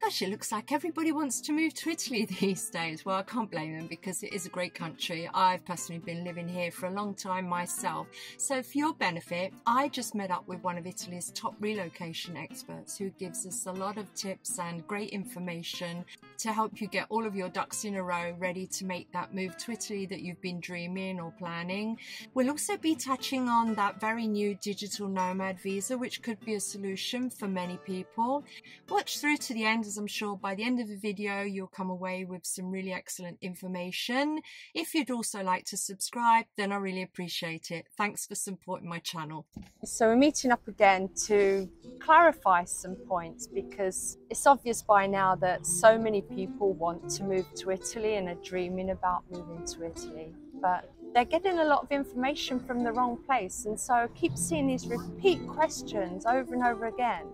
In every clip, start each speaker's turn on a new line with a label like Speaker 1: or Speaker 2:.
Speaker 1: Gosh, it looks like everybody wants to move to Italy these days. Well, I can't blame them because it is a great country. I've personally been living here for a long time myself. So for your benefit, I just met up with one of Italy's top relocation experts who gives us a lot of tips and great information to help you get all of your ducks in a row ready to make that move to Italy that you've been dreaming or planning. We'll also be touching on that very new digital nomad visa, which could be a solution for many people. Watch through to the end, as I'm sure by the end of the video you'll come away with some really excellent information. If you'd also like to subscribe, then I really appreciate it. Thanks for supporting my channel.
Speaker 2: So we're meeting up again to clarify some points, because it's obvious by now that so many people want to move to Italy and are dreaming about moving to Italy, but they're getting a lot of information from the wrong place, and so I keep seeing these repeat questions over and over again.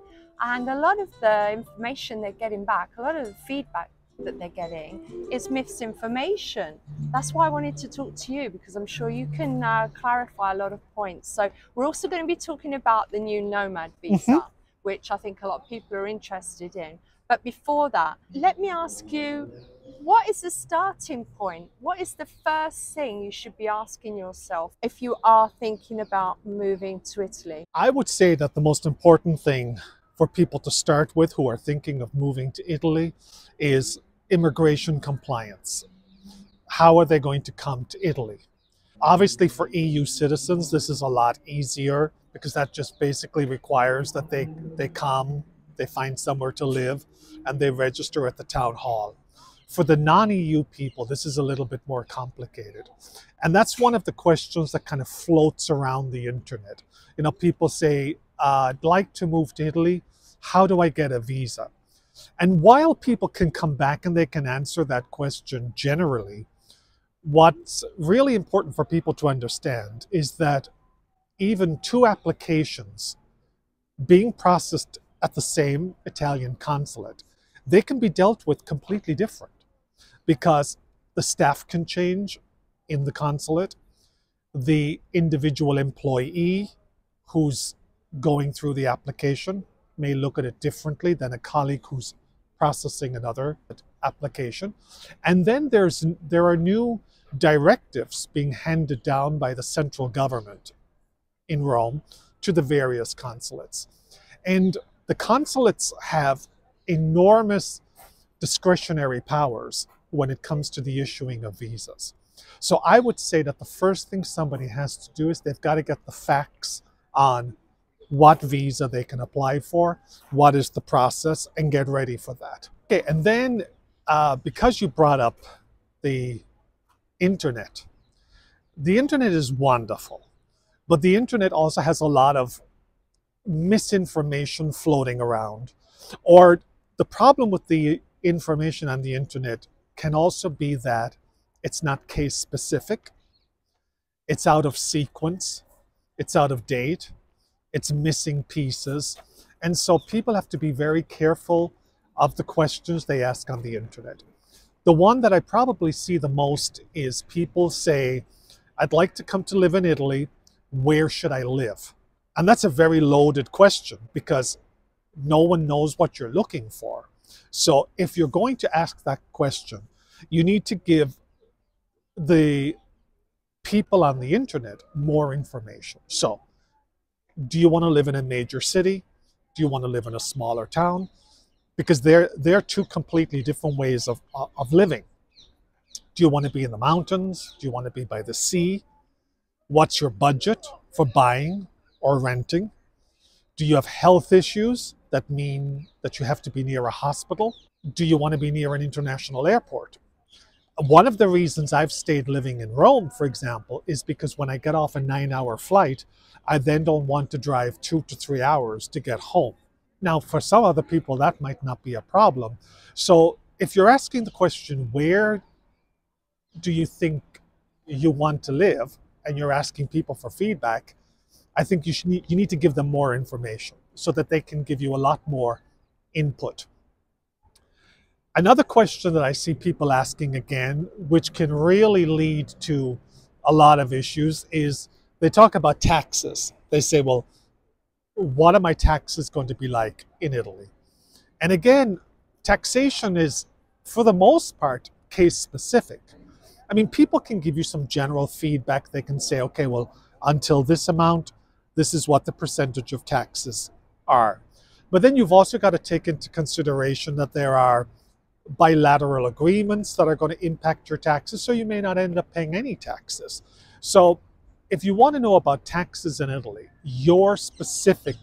Speaker 2: And a lot of the information they're getting back, a lot of the feedback that they're getting is misinformation. That's why I wanted to talk to you, because I'm sure you can clarify a lot of points. So we're also going to be talking about the new nomad visa, which I think a lot of people are interested in. But before that, let me ask you, what is the starting point? What is the first thing you should be asking yourself if you are thinking about moving to Italy?
Speaker 3: I would say that the most important thing for people to start with who are thinking of moving to Italy is immigration compliance. How are they going to come to Italy? Obviously for EU citizens, this is a lot easier, because that just basically requires that they come, they find somewhere to live, and they register at the town hall. For the non-EU people, this is a little bit more complicated. And that's one of the questions that kind of floats around the internet. You know, people say, I'd like to move to Italy. How do I get a visa? And while people can come back and they can answer that question generally, what's really important for people to understand is that even 2 applications being processed at the same Italian consulate, they can be dealt with completely different, because the staff can change in the consulate. The individual employee who's going through the application may look at it differently than a colleague who's processing another application. And then there are new directives being handed down by the central government in Rome to the various consulates. And the consulates have enormous discretionary powers when it comes to the issuing of visas. So I would say that the first thing somebody has to do is they've got to get the facts on what visa they can apply for, what is the process, and get ready for that. Okay, and then because you brought up the internet is wonderful, but the internet also has a lot of misinformation floating around. Or the problem with the information on the internet can also be that it's not case specific, it's out of sequence, it's out of date, it's missing pieces. And so people have to be very careful of the questions they ask on the internet. The one that I probably see the most is people say, I'd like to come to live in Italy, where should I live? And that's a very loaded question, because no one knows what you're looking for. So if you're going to ask that question, you need to give the people on the internet more information. So, do you want to live in a major city? Do you want to live in a smaller town? Because they're 2 completely different ways of living. Do you want to be in the mountains? Do you want to be by the sea? What's your budget for buying or renting? Do you have health issues that mean that you have to be near a hospital? Do you want to be near an international airport? One of the reasons I've stayed living in Rome, for example, is because when I get off a 9-hour flight, I then don't want to drive 2 to 3 hours to get home. Now, for some other people, that might not be a problem. So if you're asking the question, where do you think you want to live, and you're asking people for feedback, I think you need to give them more information so that they can give you a lot more input. Another question that I see people asking again, which can really lead to a lot of issues, is they talk about taxes. They say, well, what are my taxes going to be like in Italy? And again, taxation is, for the most part, case specific. I mean, people can give you some general feedback. They can say, okay, well, until this amount, this is what the percentage of taxes are. But then you've also got to take into consideration that there are bilateral agreements that are going to impact your taxes, so you may not end up paying any taxes. So if you want to know about taxes in Italy, your specific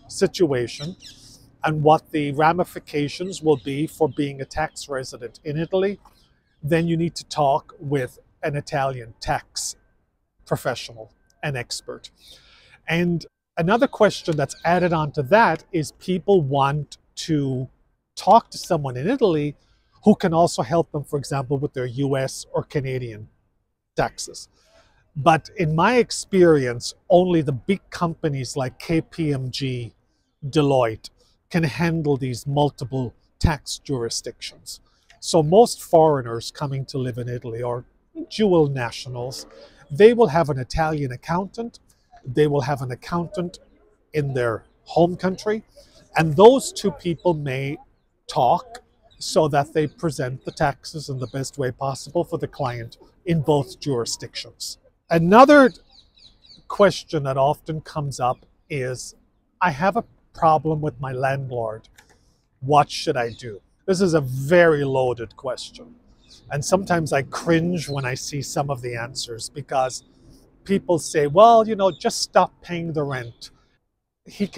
Speaker 3: situation, and what the ramifications will be for being a tax resident in Italy, then you need to talk with an Italian tax professional, an expert. And another question that's added on to that is people want to talk to someone in Italy who can also help them, for example, with their US or Canadian taxes. But in my experience, only the big companies like KPMG, Deloitte, can handle these multiple tax jurisdictions. So most foreigners coming to live in Italy, or dual nationals, they will have an Italian accountant, they will have an accountant in their home country, and those two people may talk so that they present the taxes in the best way possible for the client in both jurisdictions. Another question that often comes up is, I have a problem with my landlord. What should I do? This is a very loaded question. And sometimes I cringe when I see some of the answers, because people say, well, you know, just stop paying the rent. He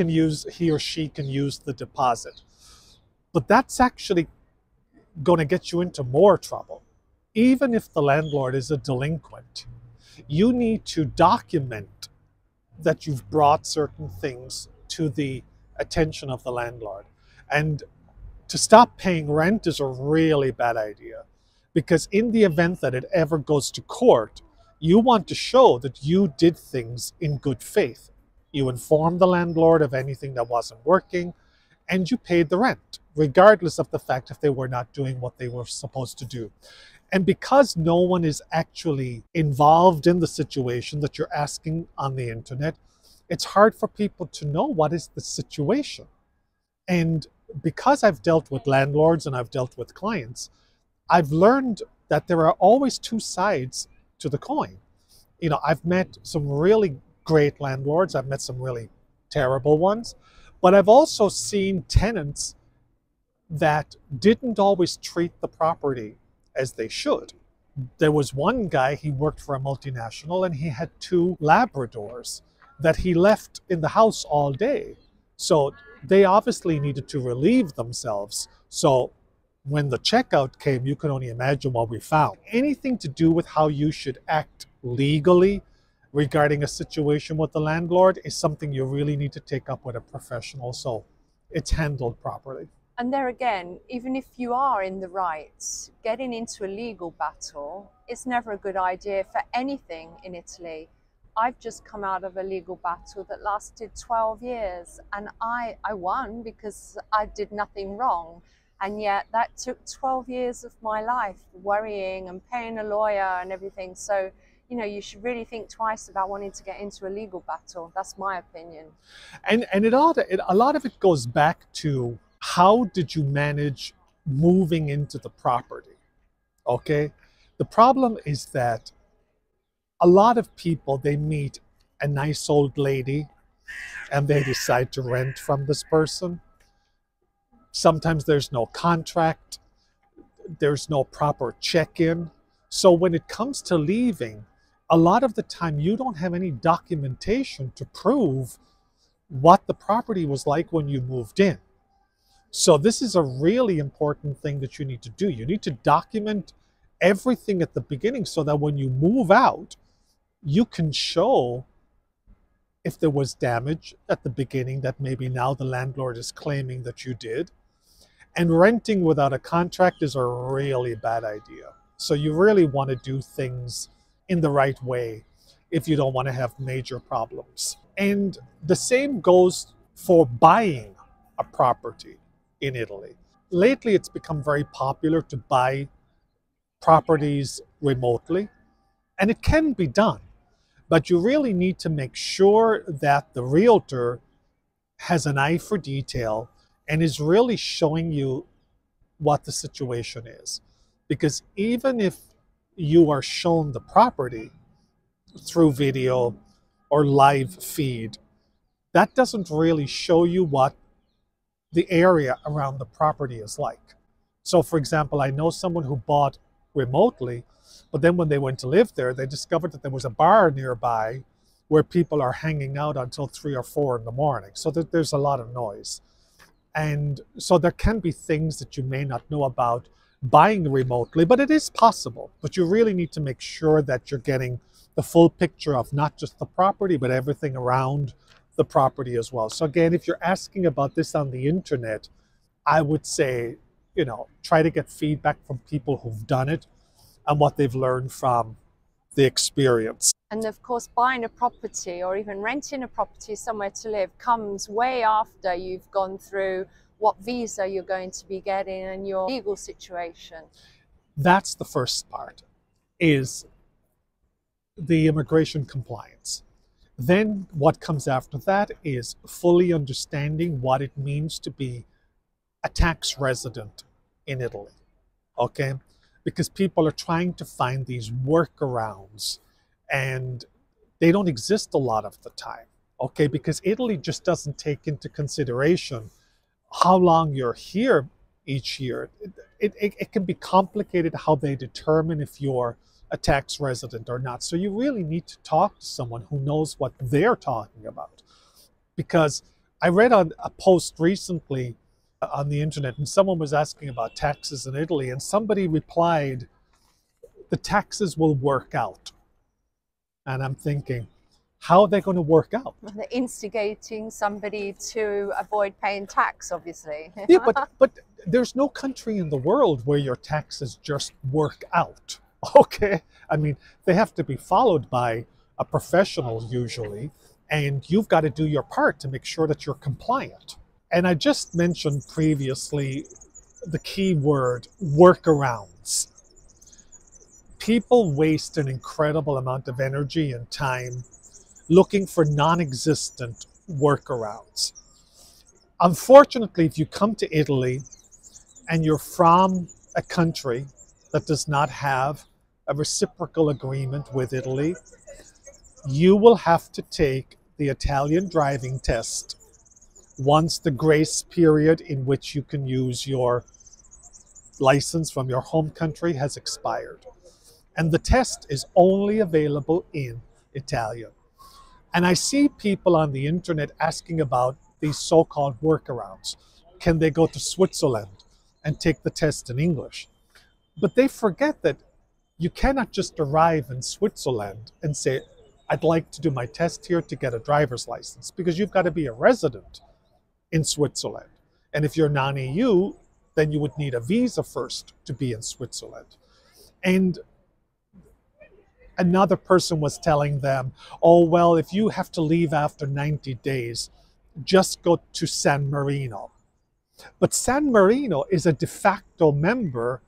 Speaker 3: or she can use the deposit. But that's actually going to get you into more trouble. Even if the landlord is a delinquent, you need to document that you've brought certain things to the attention of the landlord. And to stop paying rent is a really bad idea, because in the event that it ever goes to court, you want to show that you did things in good faith. You informed the landlord of anything that wasn't working, and you paid the rent, regardless of the fact if they were not doing what they were supposed to do. And because no one is actually involved in the situation that you're asking on the internet, it's hard for people to know what is the situation. And because I've dealt with landlords and I've dealt with clients, I've learned that there are always two sides to the coin. You know, I've met some really great landlords, I've met some really terrible ones, but I've also seen tenants that didn't always treat the property as they should. There was one guy, he worked for a multinational, and he had 2 Labradors that he left in the house all day. So they obviously needed to relieve themselves. So when the checkout came, you can only imagine what we found. Anything to do with how you should act legally regarding a situation with the landlord is something you really need to take up with a professional, so it's handled properly.
Speaker 2: And there again, even if you are in the right, getting into a legal battle is never a good idea for anything in Italy. I've just come out of a legal battle that lasted 12 years, and I won because I did nothing wrong. And yet that took 12 years of my life, worrying and paying a lawyer and everything. So, you know, you should really think twice about wanting to get into a legal battle. That's my opinion.
Speaker 3: And a lot of it goes back to, how did you manage moving into the property? Okay, the problem is that a lot of people, they meet a nice old lady and they decide to rent from this person. Sometimes there's no contract, there's no proper check-in. So when it comes to leaving, a lot of the time you don't have any documentation to prove what the property was like when you moved in. So this is a really important thing that you need to do. You need to document everything at the beginning so that when you move out, you can show if there was damage at the beginning that maybe now the landlord is claiming that you did. And renting without a contract is a really bad idea. So you really want to do things in the right way if you don't want to have major problems. And the same goes for buying a property in Italy. Lately, it's become very popular to buy properties remotely, and it can be done, but you really need to make sure that the realtor has an eye for detail and is really showing you what the situation is. Because even if you are shown the property through video or live feed, that doesn't really show you what the area around the property is like. So for example, I know someone who bought remotely, but then when they went to live there, they discovered that there was a bar nearby where people are hanging out until 3 or 4 in the morning. So there's a lot of noise. And so there can be things that you may not know about buying remotely, but it is possible. But you really need to make sure that you're getting the full picture of not just the property, but everything around the property as well. So again, if you're asking about this on the internet, I would say, you know, try to get feedback from people who've done it and what they've learned from the experience.
Speaker 2: And of course, buying a property or even renting a property somewhere to live comes way after you've gone through what visa you're going to be getting and your legal situation.
Speaker 3: That's the first part, is the immigration compliance. Then what comes after that is fully understanding what it means to be a tax resident in Italy, okay? Because people are trying to find these workarounds and they don't exist a lot of the time, okay? Because Italy just doesn't take into consideration how long you're here each year. It can be complicated how they determine if you're a tax resident or not. So you really need to talk to someone who knows what they're talking about. Because I read on a post recently on the internet and someone was asking about taxes in Italy and somebody replied, the taxes will work out. And I'm thinking, how are they going to work out?
Speaker 2: They're instigating somebody to avoid paying tax, obviously.
Speaker 3: Yeah, but there's no country in the world where your taxes just work out. Okay, I mean, they have to be followed by a professional usually, and you've got to do your part to make sure that you're compliant. And I just mentioned previously the key word, workarounds. People waste an incredible amount of energy and time looking for non-existent workarounds. Unfortunately, if you come to Italy and you're from a country that does not have a reciprocal agreement with Italy, you will have to take the Italian driving test once the grace period in which you can use your license from your home country has expired. And the test is only available in Italian. And I see people on the internet asking about these so-called workarounds. Can they go to Switzerland and take the test in English? But they forget that you cannot just arrive in Switzerland and say, I'd like to do my test here to get a driver's license, because you've got to be a resident in Switzerland. And if you're non-EU, then you would need a visa first to be in Switzerland. And another person was telling them, oh, well, if you have to leave after 90 days, just go to San Marino. But San Marino is a de facto member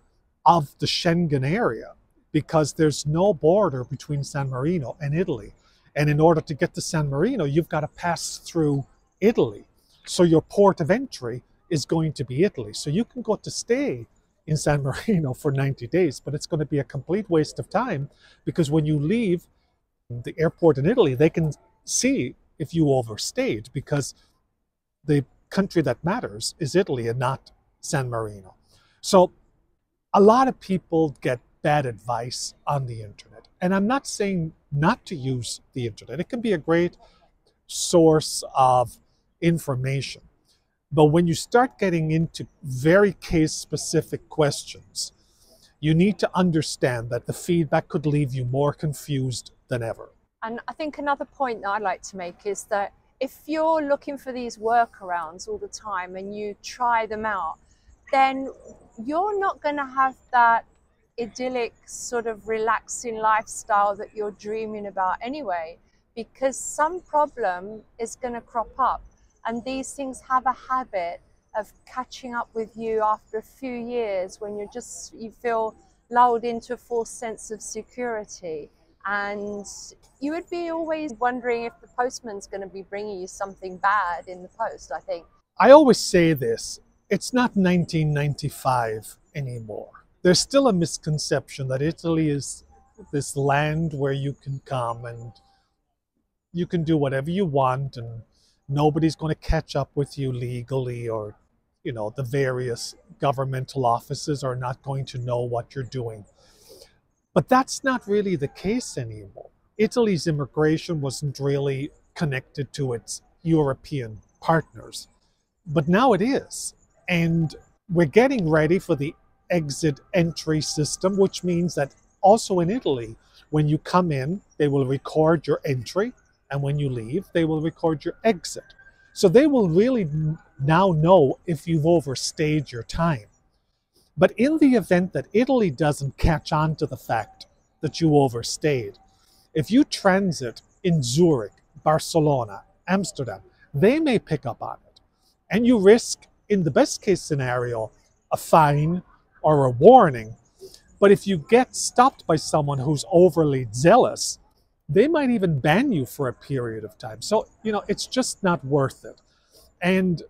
Speaker 3: of the Schengen area because there's no border between San Marino and Italy. And in order to get to San Marino, you've got to pass through Italy. So your port of entry is going to be Italy. So you can go to stay in San Marino for 90 days, but it's going to be a complete waste of time because when you leave the airport in Italy, they can see if you overstayed because the country that matters is Italy and not San Marino. So a lot of people get bad advice on the internet. And I'm not saying not to use the internet. It can be a great source of information. But when you start getting into very case-specific questions, you need to understand that the feedback could leave you more confused than ever.
Speaker 2: And I think another point that I'd like to make is that if you're looking for these workarounds all the time and you try them out, then you're not going to have that idyllic sort of relaxing lifestyle that you're dreaming about anyway, because some problem is going to crop up. And these things have a habit of catching up with you after a few years when you feel lulled into a false sense of security. And you would be always wondering if the postman's going to be bringing you something bad in the post, I think.
Speaker 3: I always say this, it's not 1995 anymore. There's still a misconception that Italy is this land where you can come and you can do whatever you want and nobody's going to catch up with you legally, or the various governmental offices are not going to know what you're doing. But that's not really the case anymore. Italy's immigration wasn't really connected to its European partners, but now it is. And we're getting ready for the exit entry system, which means that also in Italy, when you come in, they will record your entry, and when you leave, they will record your exit. So they will really now know if you've overstayed your time. But in the event that Italy doesn't catch on to the fact that you overstayed, if you transit in Zurich, Barcelona, Amsterdam, they may pick up on it. And you risk, in the best case scenario, a fine or a warning. But if you get stopped by someone who's overly zealous, they might even ban you for a period of time. So, it's just not worth it. And,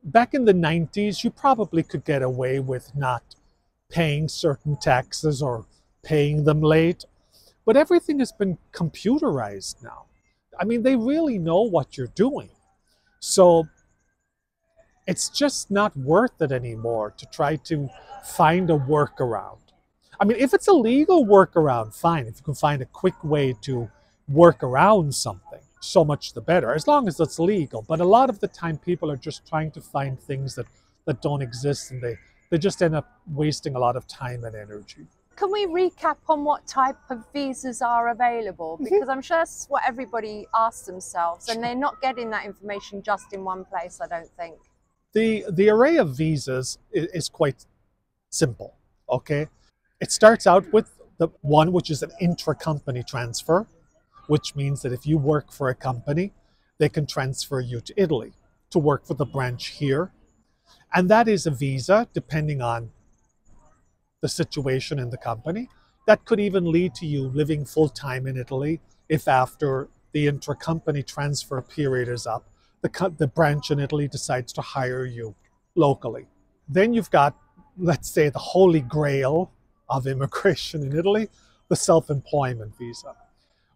Speaker 3: back in the 90s, you probably could get away with not paying certain taxes or paying them late. But everything has been computerized now. I mean, they really know what you're doing. So it's just not worth it anymore to try to find a workaround. I mean, if it's a legal workaround, fine. If you can find a quick way to work around something, so much the better, as long as it's legal. But a lot of the time, people are just trying to find things that don't exist, and they just end up wasting a lot of time and energy.
Speaker 2: Can we recap on what type of visas are available? Because I'm sure that's what everybody asks themselves, and they're not getting that information just in one place, I don't think.
Speaker 3: The array of visas is quite simple, okay? It starts out with the one which is an intra-company transfer, which means that if you work for a company, they can transfer you to Italy to work for the branch here. And that is a visa, depending on the situation in the company, that could even lead to you living full-time in Italy if after the intra-company transfer period is up, the branch in Italy decides to hire you locally. Then you've got, let's say, the holy grail of immigration in Italy, the self-employment visa,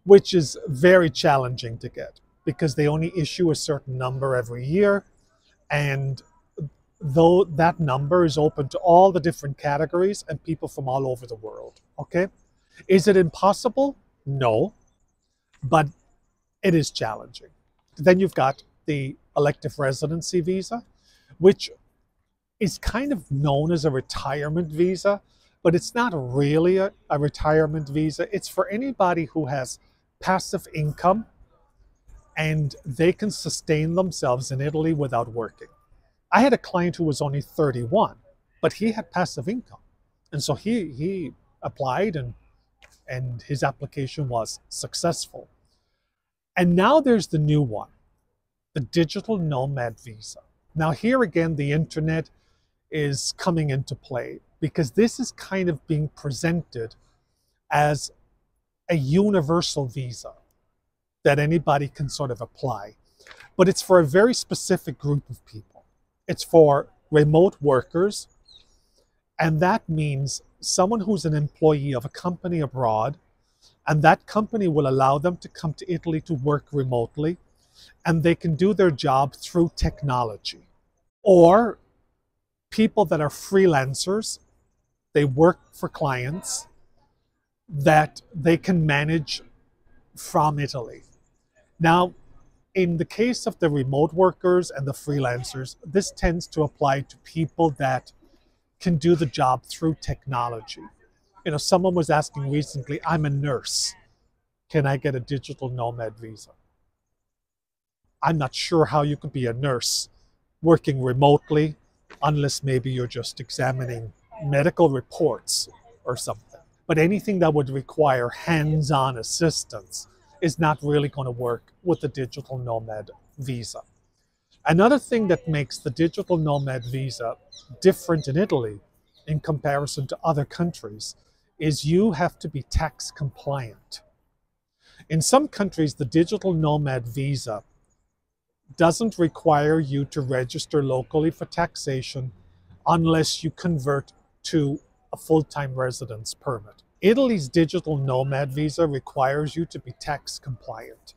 Speaker 3: which is very challenging to get because they only issue a certain number every year. And though that number is open to all the different categories and people from all over the world, okay? Is it impossible? No, but it is challenging. Then you've got the elective residency visa, which is kind of known as a retirement visa, but it's not really a retirement visa. It's for anybody who has passive income and they can sustain themselves in Italy without working. I had a client who was only 31, but he had passive income. And so he applied and his application was successful. And now there's the new one, the digital nomad visa. Now here again, the internet is coming into play because this is kind of being presented as a universal visa that anybody can sort of apply. But it's for a very specific group of people. It's for remote workers, and that means someone who's an employee of a company abroad, and that company will allow them to come to Italy to work remotely, and they can do their job through technology. Or people that are freelancers, they work for clients that they can manage from Italy. Now, in the case of the remote workers and the freelancers, this tends to apply to people that can do the job through technology. You know, someone was asking recently, I'm a nurse. Can I get a digital nomad visa? I'm not sure how you could be a nurse working remotely unless maybe you're just examining medical reports or something. But anything that would require hands-on assistance is not really going to work with the digital nomad visa. Another thing that makes the digital nomad visa different in Italy in comparison to other countries is you have to be tax compliant. In some countries, the digital nomad visa doesn't require you to register locally for taxation unless you convert to a full-time residence permit. Italy's digital nomad visa requires you to be tax compliant.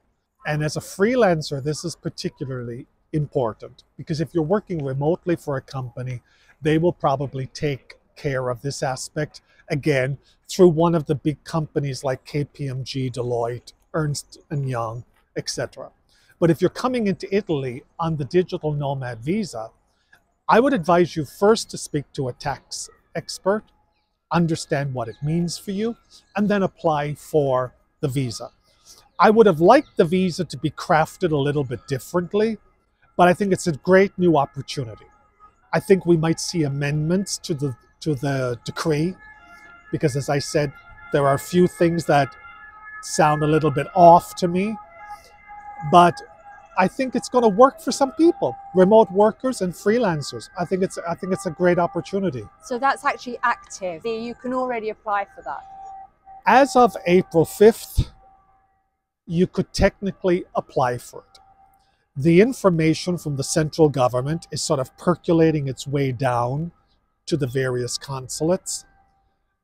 Speaker 3: And as a freelancer, this is particularly important because if you're working remotely for a company, they will probably take care of this aspect, again, through one of the big companies like KPMG, Deloitte, Ernst & Young, etc. But if you're coming into Italy on the digital nomad visa, I would advise you first to speak to a tax expert, understand what it means for you, and then apply for the visa. I would have liked the visa to be crafted a little bit differently, but I think it's a great new opportunity. I think we might see amendments to the decree, because as I said, there are a few things that sound a little bit off to me, but I think it's going to work for some people, remote workers and freelancers. I think it's a great opportunity.
Speaker 2: So that's actually active. You can already apply for that.
Speaker 3: As of April 5th, you could technically apply for it. The information from the central government is sort of percolating its way down to the various consulates.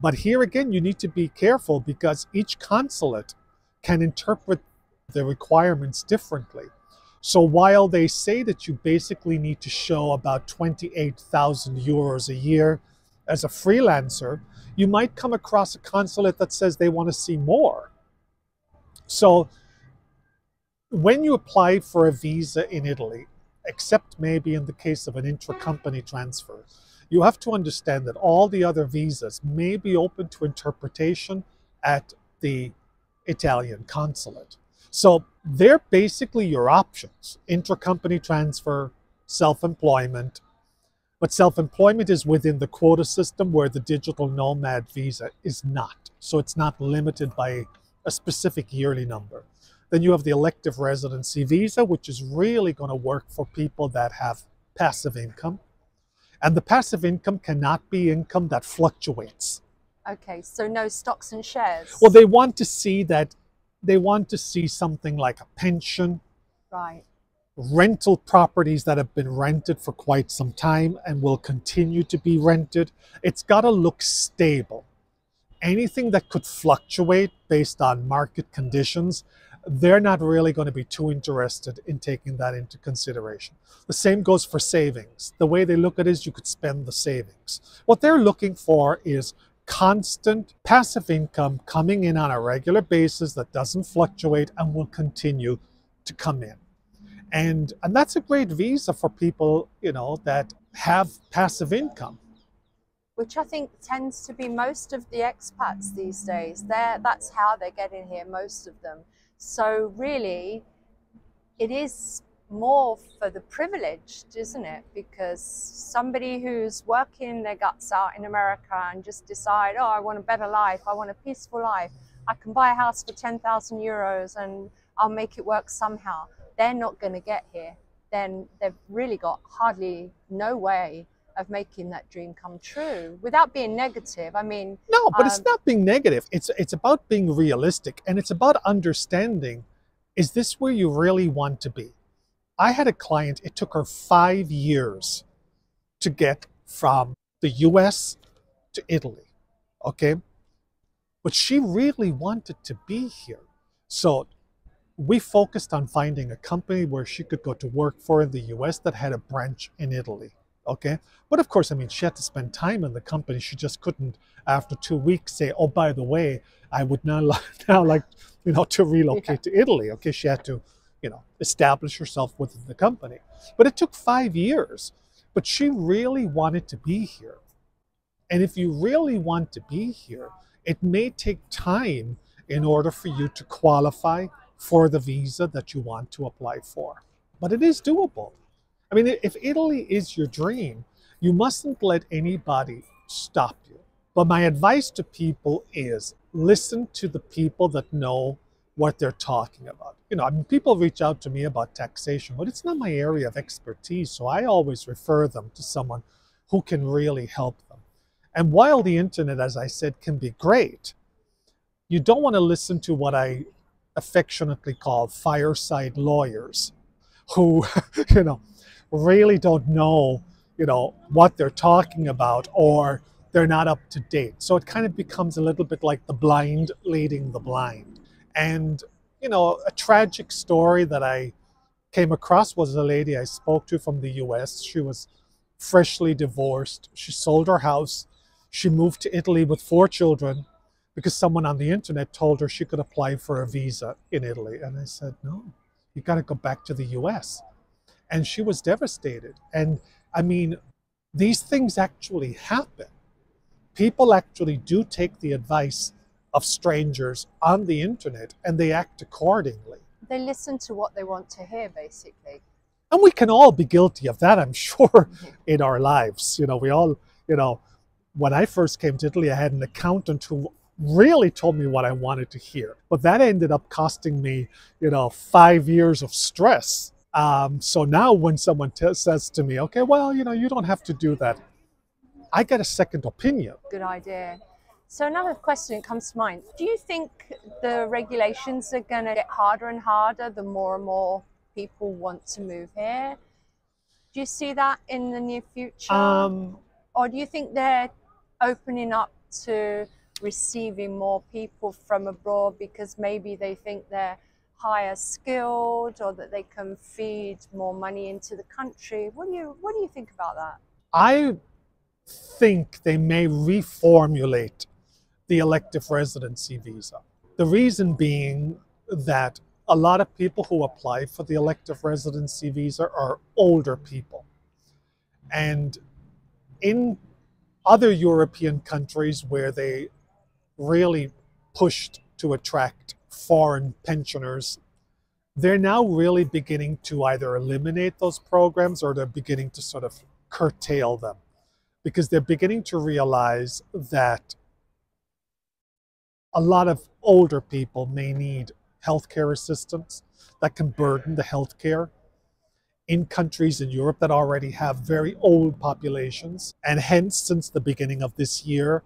Speaker 3: But here again, you need to be careful because each consulate can interpret the requirements differently. So while they say that you basically need to show about 28,000 euros a year as a freelancer, you might come across a consulate that says they want to see more. So when you apply for a visa in Italy, except maybe in the case of an intra-company transfer, you have to understand that all the other visas may be open to interpretation at the Italian consulate. So they're basically your options: intra-company transfer, self-employment. But self-employment is within the quota system where the digital nomad visa is not. So it's not limited by a specific yearly number. Then you have the elective residency visa, which is really going to work for people that have passive income. And the passive income cannot be income that fluctuates.
Speaker 2: Okay, so no stocks and shares.
Speaker 3: Well, they want to see that. They want to see something like a pension,
Speaker 2: right,
Speaker 3: rental properties that have been rented for quite some time and will continue to be rented. It's got to look stable. Anything that could fluctuate based on market conditions, they're not really going to be too interested in taking that into consideration. The same goes for savings. The way they look at it is you could spend the savings. What they're looking for is constant passive income coming in on a regular basis that doesn't fluctuate and will continue to come in. And that's a great visa for people, you know, that have passive income.
Speaker 2: Which I think tends to be most of the expats these days. That's how they're getting here, most of them. So really, it is more for the privileged, isn't it? Because somebody who's working their guts out in America and just decide, oh, I want a better life, I want a peaceful life, I can buy a house for 10,000 euros and I'll make it work somehow. They're not going to get here. Then they've really got hardly no way of making that dream come true, without being negative. I mean,
Speaker 3: no, but it's not being negative. It's about being realistic, and it's about understanding, is this where you really want to be? I had a client, it took her 5 years to get from the US to Italy, okay? But she really wanted to be here. So we focused on finding a company where she could go to work for in the US that had a branch in Italy. Okay, but of course, I mean, she had to spend time in the company. She just couldn't, after 2 weeks, say, "Oh, by the way, I would now like, you know, to relocate to Italy." Okay, she had to, you know, establish herself within the company. But it took 5 years. But she really wanted to be here, and if you really want to be here, it may take time in order for you to qualify for the visa that you want to apply for. But it is doable. I mean, if Italy is your dream, you mustn't let anybody stop you. But my advice to people is listen to the people that know what they're talking about. You know, I mean, people reach out to me about taxation, but it's not my area of expertise. So I always refer them to someone who can really help them. And while the internet, as I said, can be great, you don't want to listen to what I affectionately call fireside lawyers, who, you know, really don't know, what they're talking about, or they're not up to date. So it kind of becomes a little bit like the blind leading the blind. And, a tragic story that I came across was a lady I spoke to from the US. She was freshly divorced. She sold her house. She moved to Italy with 4 children because someone on the internet told her she could apply for a visa in Italy. And I said, no, you got to go back to the US. And she was devastated. And I mean, these things actually happen. People actually do take the advice of strangers on the internet and they act accordingly.
Speaker 2: They listen to what they want to hear, basically.
Speaker 3: And we can all be guilty of that, I'm sure, in our lives. We all, when I first came to Italy, I had an accountant who really told me what I wanted to hear. But that ended up costing me, 5 years of stress. So now when someone says to me, okay, well, you don't have to do that, I get a second opinion.
Speaker 2: Good idea. So another question comes to mind. Do you think the regulations are going to get harder and harder the more and more people want to move here? Do you see that in the near future? Or do you think they're opening up to receiving more people from abroad because maybe they think they're higher skilled or that they can feed more money into the country? What do you think about that?
Speaker 3: I think they may reformulate the elective residency visa. The reason being that a lot of people who apply for the elective residency visa are older people. And in other European countries where they really pushed to attract foreign pensioners, they're now really beginning to either eliminate those programs or they're beginning to sort of curtail them, because they're beginning to realize that a lot of older people may need healthcare assistance that can burden the healthcare in countries in Europe that already have very old populations. And hence, since the beginning of this year,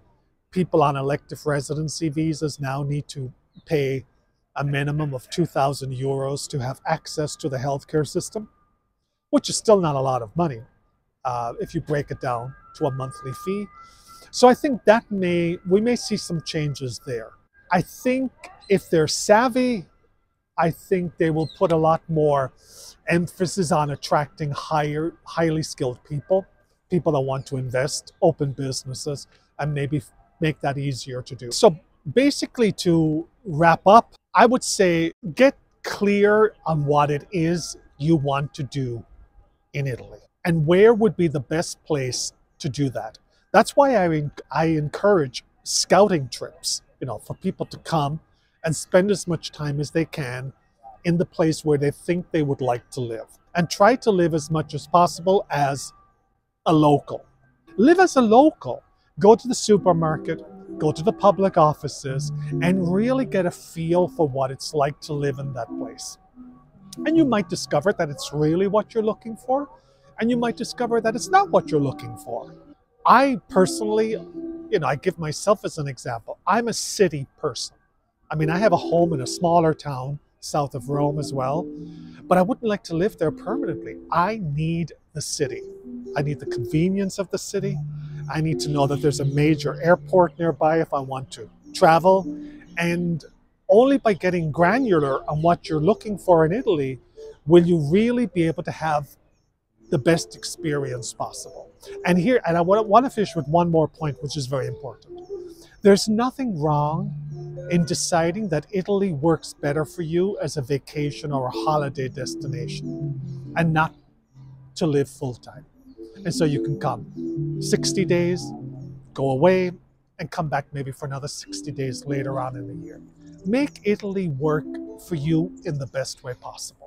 Speaker 3: people on elective residency visas now need to pay a minimum of 2,000 euros to have access to the healthcare system, which is still not a lot of money if you break it down to a monthly fee. So I think that we may see some changes there. I think if they're savvy, I think they will put a lot more emphasis on attracting highly skilled people that want to invest, open businesses, and maybe make that easier to do. So basically, to wrap up, I would say get clear on what it is you want to do in Italy and where would be the best place to do that. That's why I encourage scouting trips, for people to come and spend as much time as they can in the place where they think they would like to live, and try to live as much as possible as a local. Live as a local. Go to the supermarket, go to the public offices, and really get a feel for what it's like to live in that place. And you might discover that it's really what you're looking for, and you might discover that it's not what you're looking for. I personally, I give myself as an example. I'm a city person. I mean, I have a home in a smaller town south of Rome as well, but I wouldn't like to live there permanently. I need the city. I need the convenience of the city. I need to know that there's a major airport nearby if I want to travel. And only by getting granular on what you're looking for in Italy will you really be able to have the best experience possible. And I want to finish with one more point, which is very important. There's nothing wrong in deciding that Italy works better for you as a vacation or a holiday destination and not to live full-time. And so you can come 60 days, go away, and come back maybe for another 60 days later on in the year. Make Italy work for you in the best way possible.